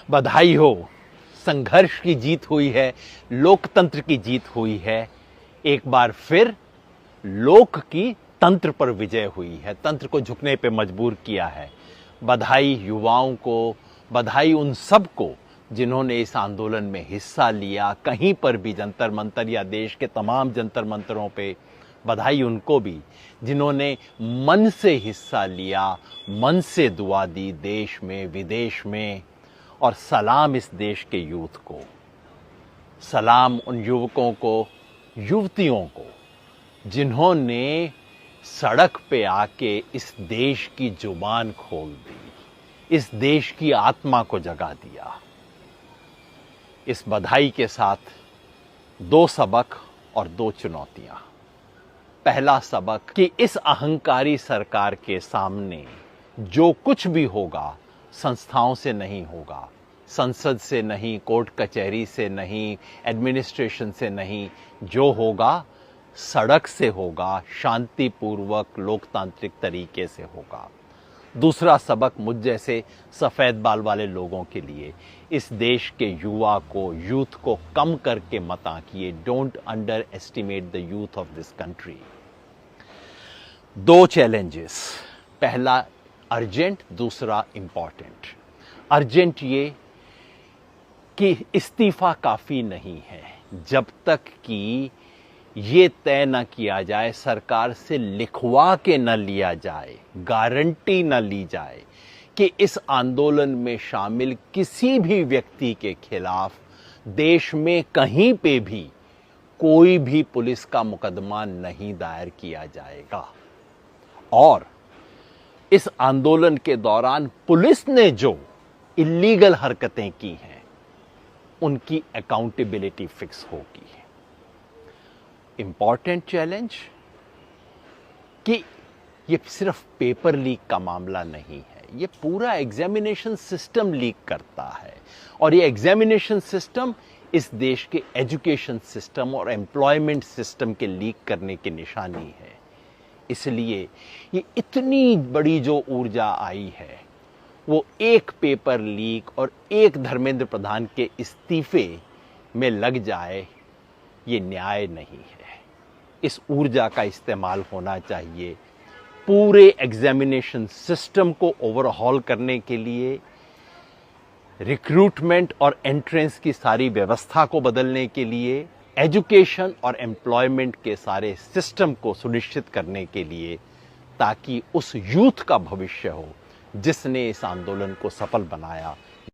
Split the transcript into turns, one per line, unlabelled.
बधाई हो, संघर्ष की जीत हुई है, लोकतंत्र की जीत हुई है। एक बार फिर लोक की तंत्र पर विजय हुई है, तंत्र को झुकने पे मजबूर किया है। बधाई युवाओं को, बधाई उन सब को जिन्होंने इस आंदोलन में हिस्सा लिया, कहीं पर भी जंतर मंतर या देश के तमाम जंतर मंतरों पे। बधाई उनको भी जिन्होंने मन से हिस्सा लिया, मन से दुआ दी देश में विदेश में। और सलाम इस देश के यूथ को, सलाम उन युवकों को, युवतियों को जिन्होंने सड़क पे आके इस देश की जुबान खोल दी, इस देश की आत्मा को जगा दिया। इस बधाई के साथ दो सबक और दो चुनौतियां। पहला सबक कि इस अहंकारी सरकार के सामने जो कुछ भी होगा संस्थाओं से नहीं होगा, संसद से नहीं, कोर्ट कचहरी से नहीं, एडमिनिस्ट्रेशन से नहीं, जो होगा सड़क से होगा, शांतिपूर्वक लोकतांत्रिक तरीके से होगा। दूसरा सबक मुझ जैसे सफ़ेद बाल वाले लोगों के लिए, इस देश के युवा को, यूथ को कम करके मत आंकिए। Don't underestimate the youth of this country. दो चैलेंजेस, पहला अर्जेंट, दूसरा इंपॉर्टेंट। अर्जेंट ये कि इस्तीफा काफ़ी नहीं है जब तक कि ये तय न किया जाए, सरकार से लिखवा के न लिया जाए, गारंटी न ली जाए कि इस आंदोलन में शामिल किसी भी व्यक्ति के खिलाफ देश में कहीं पे भी कोई भी पुलिस का मुकदमा नहीं दायर किया जाएगा। और इस आंदोलन के दौरान पुलिस ने जो इल्लीगल हरकतें की हैं उनकी अकाउंटेबिलिटी फिक्स होगी। इंपॉर्टेंट चैलेंज कि ये सिर्फ पेपर लीक का मामला नहीं है, ये पूरा एग्जामिनेशन सिस्टम लीक करता है। और ये एग्जामिनेशन सिस्टम इस देश के एजुकेशन सिस्टम और एम्प्लॉयमेंट सिस्टम के लीक करने की निशानी है। इसलिए ये इतनी बड़ी जो ऊर्जा आई है वो एक पेपर लीक और एक धर्मेंद्र प्रधान के इस्तीफे में लग जाए, ये न्याय नहीं है। इस ऊर्जा का इस्तेमाल होना चाहिए पूरे एग्जामिनेशन सिस्टम को ओवरहॉल करने के लिए, रिक्रूटमेंट और एंट्रेंस की सारी व्यवस्था को बदलने के लिए, एजुकेशन और एम्प्लॉयमेंट के सारे सिस्टम को सुनिश्चित करने के लिए, ताकि उस यूथ का भविष्य हो जिसने इस आंदोलन को सफल बनाया,